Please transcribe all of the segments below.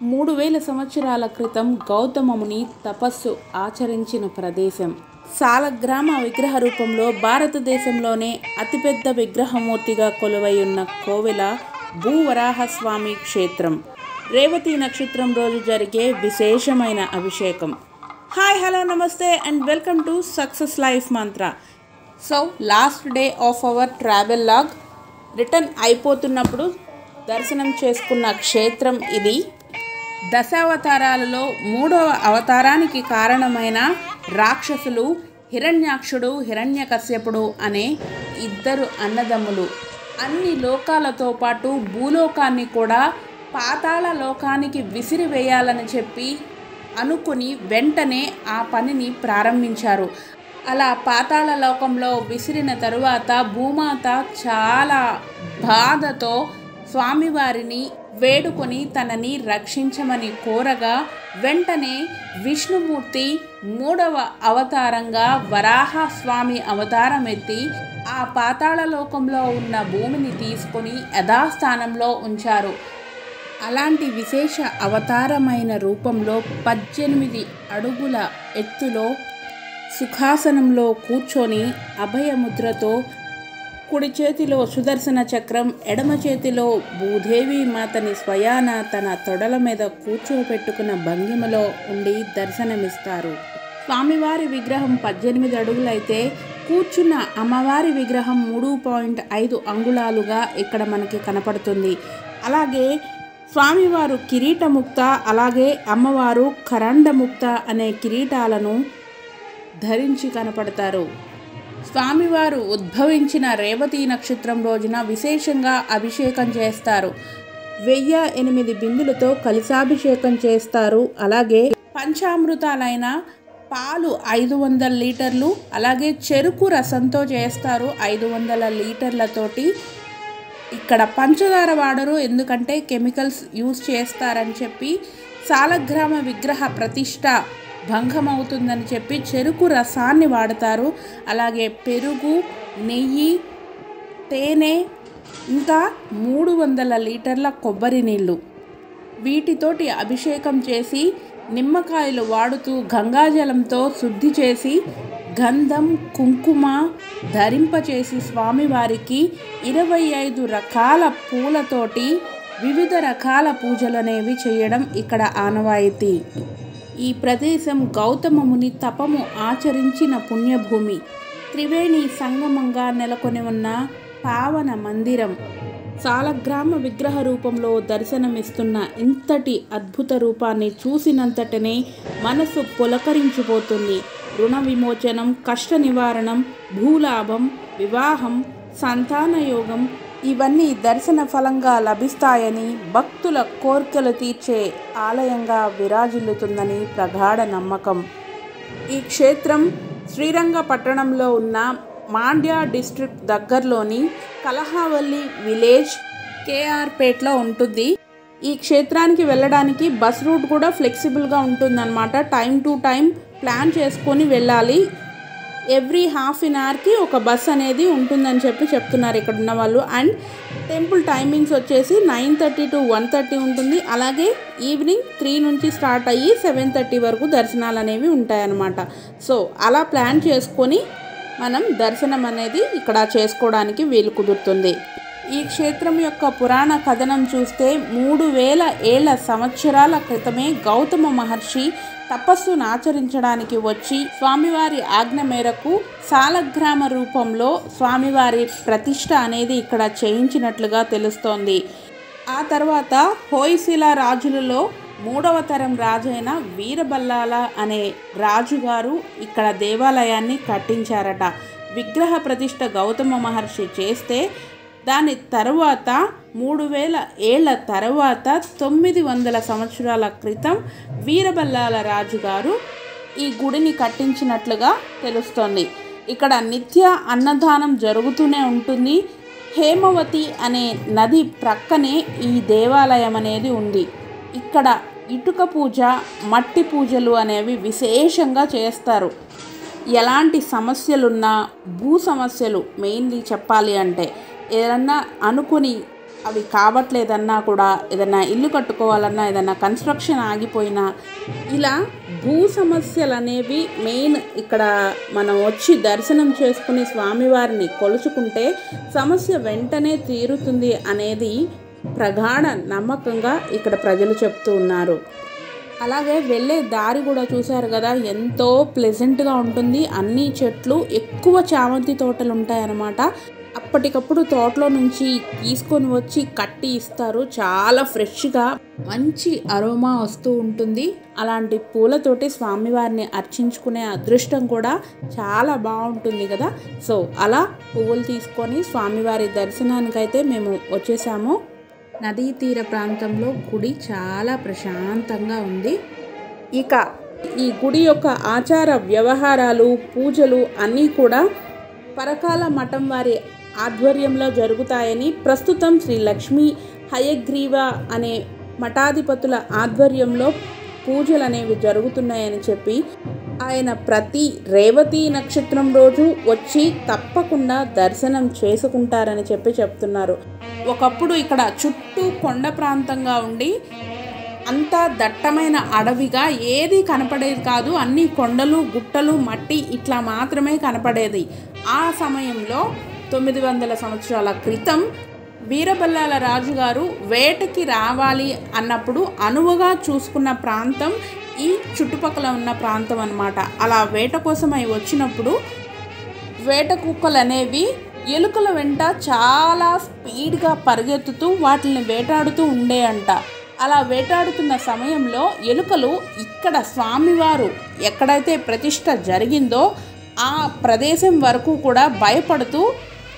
3000 సంవత్సరాల క్రితం గౌతమ ముని తపస్సు ఆచరించిన ప్రదేశం. సాలగ్రామ విగ్రహ రూపంలో భారతదేశంలోనే అతిపెద్ద విగ్రహమూర్తిగా కొలువై ఉన్న కోవెల భూవరాహస్వామి క్షేత్రం. రేవతి నక్షత్రం రోజు జరిగే విశేషమైన అభిషేకం. హాయ్, హలో, నమస్తే and welcome to success life mantra. So last day of our travel log return అయిపోతున్నప్పుడు దర్శనం చేసుకున్న క్షేత్రం ఇది. దశావతారాలలో 3వ అవతారానికి కారణమైన రాక్షసులు హిరణ్యాక్షుడు, హిరణ్యకశ్యపుడు అనే ఇద్దరు అన్నదమ్ములు అన్ని లోకాలతో పాటు భూలోకాన్ని కూడా పాతాళ లోకానికి విసిరివేయాలని చెప్పి అనుకుని వెంటనే ఆ పనిని ప్రారంభించారు. అలా పాతాళ లోకంలో విసిరిన తరువాత భూమాత చాలా బాధతో స్వామివారిని వేడుకొని తనని రక్షించమని కోరగా వెంటనే విష్ణుమూర్తి 3వ అవతారంగా వరాహస్వామి అవతారం ఎత్తి ఆ పాతాళ లోకంలో ఉన్న భూమిని తీసుకొని యథాస్థానంలో ఉంచారు. అలాంటి విశేష అవతారమైన రూపంలో 18 అడుగుల ఎత్తులో సుఖాసనంలో కూర్చొని అభయముద్రతో కుడి చేతిలో సుదర్శన చక్రం, ఎడమ చేతిలో భూదేవి మాతని స్వయాన తన తొడల మీద కూర్చోపెట్టుకున్న భంగిమలో ఉండి దర్శనమిస్తారు. స్వామివారి విగ్రహం 18 అడుగులైతే కూర్చున్న అమ్మవారి విగ్రహం 3.5 అంగుళాలుగా ఇక్కడ మనకి కనపడుతుంది. అలాగే స్వామివారు కిరీటముక్త, అలాగే అమ్మవారు కరండముక్త అనే కిరీటాలను ధరించి కనపడతారు. స్వామివారు ఉద్భవించిన రేవతి నక్షత్రం రోజున విశేషంగా అభిషేకం చేస్తారు. 1008 బిందులతో కలశాభిషేకం చేస్తారు. అలాగే పంచామృతాలైన పాలు 500 లీటర్లు, అలాగే చెరుకు రసంతో చేస్తారు 500 లీటర్లతోటి. ఇక్కడ పంచదార వాడరు, ఎందుకంటే కెమికల్స్ యూజ్ చేస్తారని చెప్పి సాలగ్రామ విగ్రహ ప్రతిష్ట భంగమవుతుందని చెప్పి చెరుకు రసాన్ని వాడతారు. అలాగే పెరుగు, నెయ్యి, తేనె, ఇంకా 300 లీటర్ల కొబ్బరి నీళ్ళు, వీటితోటి అభిషేకం చేసి నిమ్మకాయలు వాడుతూ గంగాజలంతో శుద్ధి చేసి గంధం, కుంకుమ ధరింపచేసి స్వామివారికి 25 రకాల పూలతోటి వివిధ రకాల పూజలు అనేవి చేయడం ఇక్కడ ఆనవాయితీ. ఈ ప్రదేశం గౌతమ ముని తపము ఆచరించిన పుణ్యభూమి. త్రివేణి సంగమంగా నెలకొని ఉన్న పావన మందిరం. సాలగ్రామ విగ్రహ రూపంలో దర్శనమిస్తున్న ఇంతటి అద్భుత రూపాన్ని చూసినంతటనే మనసు పులకరించిపోతుంది. రుణ విమోచనం, కష్ట నివారణం, భూలాభం, వివాహం, సంతానయోగం ఇవన్నీ దర్శన ఫలంగా లభిస్తాయని, భక్తుల కోర్కెలు తీర్చే ఆలయంగా విరాజిల్లుతుందని ప్రగాఢ నమ్మకం. ఈ క్షేత్రం శ్రీరంగపట్టణంలో ఉన్న మాండ్య డిస్ట్రిక్ట్ దగ్గరలోని కలహావల్లి విలేజ్ కేఆర్పేట్లో ఉంటుంది. ఈ క్షేత్రానికి వెళ్ళడానికి బస్ రూట్ కూడా ఫ్లెక్సిబుల్గా ఉంటుందన్నమాట. టైం టు టైం ప్లాన్ చేసుకొని వెళ్ళాలి. ఎవ్రీ హాఫ్ అన్ అవర్కి ఒక బస్ అనేది ఉంటుందని చెప్పి చెప్తున్నారు ఇక్కడ ఉన్న వాళ్ళు. అండ్ టెంపుల్ టైమింగ్స్ వచ్చేసి 9:30 to 1:30 ఉంటుంది. అలాగే ఈవినింగ్ 3 నుంచి స్టార్ట్ అయ్యి 7:30 వరకు దర్శనాలు అనేవి ఉంటాయన్నమాట. సో అలా ప్లాన్ చేసుకొని మనం దర్శనం అనేది ఇక్కడ చేసుకోవడానికి వీలు కుదురుతుంది. ఈ క్షేత్రం యొక్క పురాణ కథనం చూస్తే 3000 ఏళ్ల సంవత్సరాల క్రితమే గౌతమ మహర్షి తపస్సును ఆచరించడానికి వచ్చి స్వామివారి ఆజ్ఞ మేరకు సాలగ్రామ రూపంలో స్వామివారి ప్రతిష్ట అనేది ఇక్కడ చేయించినట్లుగా తెలుస్తోంది. ఆ తర్వాత హోయసిల రాజులలో 3వ తరం రాజైన వీరబల్లాల అనే రాజుగారు ఇక్కడ దేవాలయాన్ని కట్టించారట. విగ్రహ ప్రతిష్ట గౌతమ మహర్షి చేస్తే దాని తరువాత 3000 ఏళ్ల తర్వాత 900 సంవత్సరాల క్రితం వీరబల్లాల రాజుగారు ఈ గుడిని కట్టించినట్లుగా తెలుస్తోంది. ఇక్కడ నిత్య అన్నదానం జరుగుతూనే ఉంటుంది. హేమవతి అనే నది ప్రక్కనే ఈ దేవాలయం అనేది ఉంది. ఇక్కడ ఇటుక పూజ, మట్టి పూజలు అనేవి విశేషంగా చేస్తారు. ఎలాంటి సమస్యలున్నా, భూ సమస్యలు మెయిన్లీ చెప్పాలి అంటే ఏదన్నా అనుకుని అవి కావట్లేదన్నా కూడా, ఏదన్నా ఇల్లు కట్టుకోవాలన్నా, ఏదన్నా కన్స్ట్రక్షన్ ఆగిపోయినా, ఇలా భూ సమస్యలు అనేవి మెయిన్. ఇక్కడ మనం వచ్చి దర్శనం చేసుకుని స్వామివారిని కొలుచుకుంటే సమస్య వెంటనే తీరుతుంది అనేది ప్రగాఢ నమ్మకంగా ఇక్కడ ప్రజలు చెప్తూ ఉన్నారు. అలాగే వెళ్ళే దారి కూడా చూశారు కదా, ఎంతో ప్లెజెంట్గా ఉంటుంది. అన్ని చెట్లు, ఎక్కువ చామంతి తోటలు ఉంటాయన్నమాట. అప్పటికప్పుడు తోటలో నుంచి తీసుకొని వచ్చి కట్టి ఇస్తారు. చాలా ఫ్రెష్గా మంచి అరోమా వస్తూ ఉంటుంది. అలాంటి పూలతోటి స్వామివారిని అర్చించుకునే అదృష్టం కూడా చాలా బాగుంటుంది కదా. సో అలా పువ్వులు తీసుకొని స్వామివారి దర్శనానికైతే మేము వచ్చేసాము. నదీ తీర ప్రాంతంలో గుడి చాలా ప్రశాంతంగా ఉంది. ఇక ఈ గుడి యొక్క ఆచార వ్యవహారాలు, పూజలు అన్నీ కూడా పరకాల మఠం వారి ఆధ్వర్యంలో జరుగుతాయని, ప్రస్తుతం శ్రీ లక్ష్మీ హయగ్రీవ అనే మఠాధిపతుల ఆధ్వర్యంలో పూజలు అనేవి జరుగుతున్నాయని చెప్పి, ఆయన ప్రతి రేవతి నక్షత్రం రోజు వచ్చి తప్పకుండా దర్శనం చేసుకుంటారని చెప్పి చెప్తున్నారు. ఒకప్పుడు ఇక్కడ చుట్టూ కొండ ప్రాంతంగా ఉండి అంతా దట్టమైన అడవిగా ఏది కనపడేది కాదు. అన్ని కొండలు, గుట్టలు, మట్టి ఇట్లా మాత్రమే కనపడేది. ఆ సమయంలో 900 సంవత్సరాల క్రితం వీరబల్లాల రాజుగారు వేటకి రావాలి అన్నప్పుడు అనువుగా చూసుకున్న ప్రాంతం ఈ చుట్టుపక్కల ఉన్న ప్రాంతం అన్నమాట. అలా వేట కోసమై వచ్చినప్పుడు వేట కుక్కలు అనేవి ఎలుకల వెంట చాలా స్పీడ్గా పరిగెత్తుతూ వాటిని వేటాడుతూ ఉండేయంట. అలా వేటాడుతున్న సమయంలో ఎలుకలు ఇక్కడ స్వామివారు ఎక్కడైతే ప్రతిష్ఠ జరిగిందో ఆ ప్రదేశం వరకు కూడా భయపడుతూ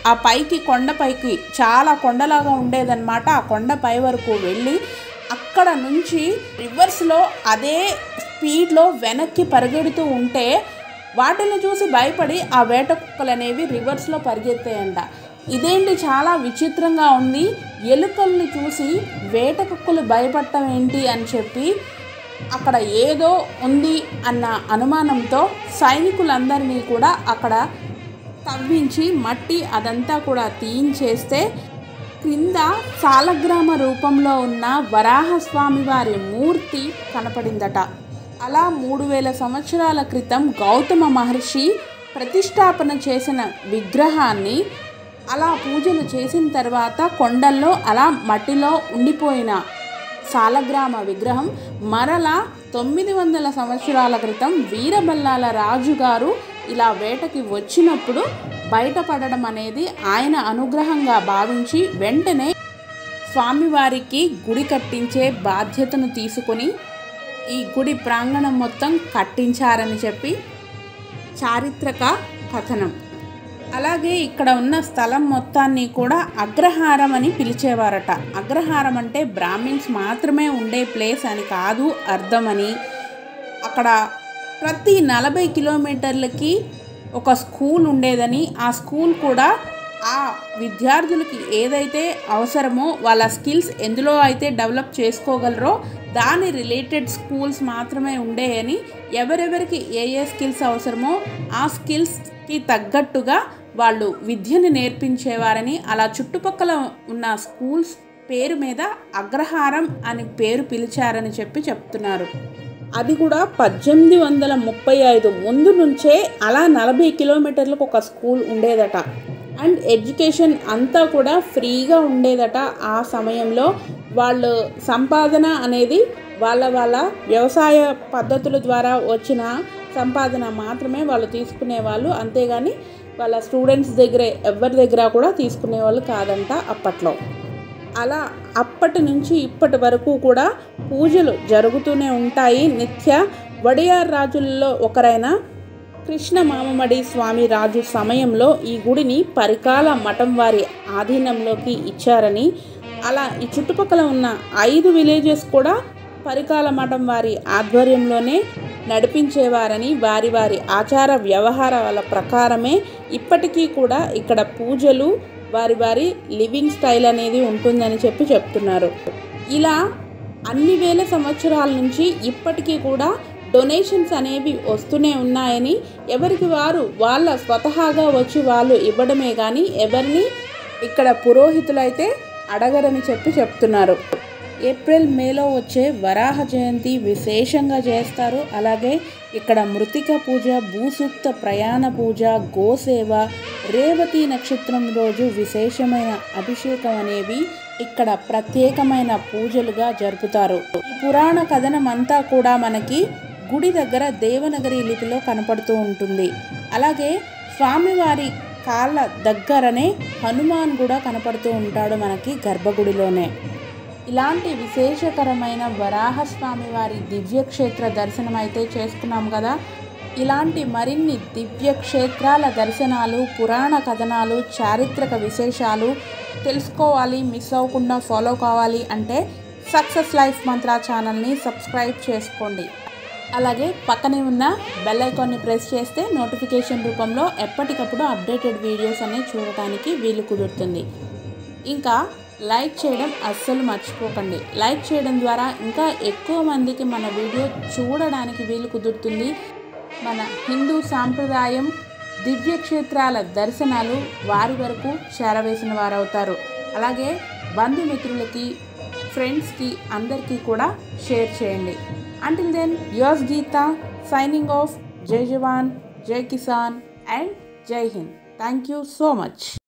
ఆ పైకి, కొండపైకి, చాలా కొండలాగా ఉండేదన్నమాట, ఆ కొండపై వరకు వెళ్ళి అక్కడ నుంచి రివర్స్లో అదే స్పీడ్లో వెనక్కి పరిగెడుతూ ఉంటే వాటిని చూసి భయపడి ఆ వేట కుక్కలు అనేవి రివర్స్లో పరిగెత్తాయంట. ఇదేంటి చాలా విచిత్రంగా ఉంది, ఎలుకల్ని చూసి వేట కుక్కలు భయపడటం ఏంటి అని చెప్పి అక్కడ ఏదో ఉంది అన్న అనుమానంతో సైనికులందరినీ కూడా అక్కడ తవ్వించి మట్టి అదంతా కూడా తీయించేస్తే క్రింద సాలగ్రామ రూపంలో ఉన్న వరాహస్వామి వారి మూర్తి కనపడిందట. అలా 3000 సంవత్సరాల క్రితం గౌతమ మహర్షి ప్రతిష్టాపన చేసిన విగ్రహాన్ని అలా పూజలు చేసిన తర్వాత కొండల్లో అలా మట్టిలో ఉండిపోయిన సాలగ్రామ విగ్రహం మరలా 900 సంవత్సరాల క్రితం వీరబల్లాల రాజుగారు ఇలా వేటకి వచ్చినప్పుడు బయటపడడం అనేది ఆయన అనుగ్రహంగా భావించి వెంటనే స్వామివారికి గుడి కట్టించే బాధ్యతను తీసుకొని ఈ గుడి ప్రాంగణం మొత్తం కట్టించారని చెప్పి చారిత్రక కథనం. అలాగే ఇక్కడ ఉన్న స్థలం మొత్తాన్ని కూడా అగ్రహారం అని పిలిచేవారట. అగ్రహారం అంటే బ్రాహ్మిన్స్ మాత్రమే ఉండే ప్లేస్ అని కాదు అర్థమని. అక్కడ ప్రతి 40 కిలోమీటర్లకి ఒక స్కూల్ ఉండేదని, ఆ స్కూల్ కూడా ఆ విద్యార్థులకి ఏదైతే అవసరమో వాళ్ళ స్కిల్స్ ఎందులో అయితే డెవలప్ చేసుకోగలరో దాని రిలేటెడ్ స్కూల్స్ మాత్రమే ఉండేయని, ఎవరెవరికి ఏ ఏ స్కిల్స్ అవసరమో ఆ స్కిల్స్కి తగ్గట్టుగా వాళ్ళు విద్యను నేర్పించేవారని, అలా చుట్టుపక్కల ఉన్న స్కూల్స్ పేరు మీద అగ్రహారం అని పేరు పిలిచారని చెప్పి చెప్తున్నారు. అది కూడా 1835 ముందు నుంచే అలా 40 కిలోమీటర్లకు ఒక స్కూల్ ఉండేదట. అండ్ ఎడ్యుకేషన్ అంతా కూడా ఫ్రీగా ఉండేదట. ఆ సమయంలో వాళ్ళు సంపాదన అనేది వాళ్ళ వ్యవసాయ పద్ధతుల ద్వారా వచ్చిన సంపాదన మాత్రమే వాళ్ళు తీసుకునేవాళ్ళు, అంతేగాని వాళ్ళ స్టూడెంట్స్ దగ్గరే ఎవరి దగ్గర కూడా తీసుకునేవాళ్ళు కాదంట అప్పట్లో. అలా అప్పటి నుంచి ఇప్పటి వరకు కూడా పూజలు జరుగుతూనే ఉంటాయి నిత్య. వడియార్ రాజుల్లో ఒకరైన కృష్ణ మామమడి స్వామి రాజు సమయంలో ఈ గుడిని పరికాల మఠం వారి ఆధీనంలోకి ఇచ్చారని, అలా ఈ చుట్టుపక్కల ఉన్న 5 విలేజెస్ కూడా పరికాల మఠం వారి ఆధ్వర్యంలోనే నడిపించేవారని, వారి వారి ఆచార వ్యవహారాల ప్రకారమే ఇప్పటికీ కూడా ఇక్కడ పూజలు, వారి వారి లివింగ్ స్టైల్ అనేది ఉంటుందని చెప్పి చెప్తున్నారు. ఇలా అన్ని వేల సంవత్సరాల నుంచి ఇప్పటికీ కూడా డొనేషన్స్ అనేవి వస్తూనే ఉన్నాయని, ఎవరికి వారు వాళ్ళ స్వతహాగా వచ్చి వాళ్ళు ఇవ్వడమే కానీ ఎవరిని ఇక్కడ పురోహితులైతే అడగరని చెప్తున్నారు. ఏప్రిల్ మేలో వచ్చే వరాహ జయంతి విశేషంగా చేస్తారు. అలాగే ఇక్కడ మృతిక పూజ, భూసూక్త ప్రయాణ పూజ, గోసేవ, రేవతి నక్షత్రం రోజు విశేషమైన అభిషేకం అనేవి ఇక్కడ ప్రత్యేకమైన పూజలుగా జరుపుతారు. ఈ పురాణ కథనం అంతా కూడా మనకి గుడి దగ్గర దేవనగరి లిపిలో కనపడుతూ ఉంటుంది. అలాగే స్వామివారి కాళ్ళ దగ్గరనే హనుమాన్ కూడా కనపడుతూ ఉంటాడు మనకి గర్భగుడిలోనే. ఇలాంటి విశేషకరమైన వరాహస్వామి వారి దివ్యక్షేత్ర దర్శనం అయితే చేసుకున్నాం కదా. ఇలాంటి మరిన్ని దివ్యక్షేత్రాల దర్శనాలు, పురాణ కథనాలు, చారిత్రక విశేషాలు తెలుసుకోవాలి, మిస్ అవ్వకుండా ఫాలో కావాలి అంటే సక్సెస్ లైఫ్ మంత్ర ఛానల్ని సబ్స్క్రైబ్ చేసుకోండి. అలాగే పక్కనే ఉన్న బెల్ ఐకాన్ని ప్రెస్ చేస్తే నోటిఫికేషన్ రూపంలో ఎప్పటికప్పుడు అప్డేటెడ్ వీడియోస్ అనేవి చూడటానికి వీలు కుదురుతుంది. ఇంకా లైక్ చేయడం అస్సలు మర్చిపోకండి. లైక్ చేయడం ద్వారా ఇంకా ఎక్కువ మందికి మన వీడియో చూడడానికి వీలు కుదురుతుంది. మన హిందూ సాంప్రదాయం, దివ్యక్షేత్రాల దర్శనాలు వారి వరకు చేరవేసిన వారు అవుతారు. అలాగే బంధుమిత్రులకి, ఫ్రెండ్స్కి అందరికీ కూడా షేర్ చేయండి. Until then, yours Geeta, signing off. Jai Jawan, Jai Kisan and Jai Hind. Thank you so much.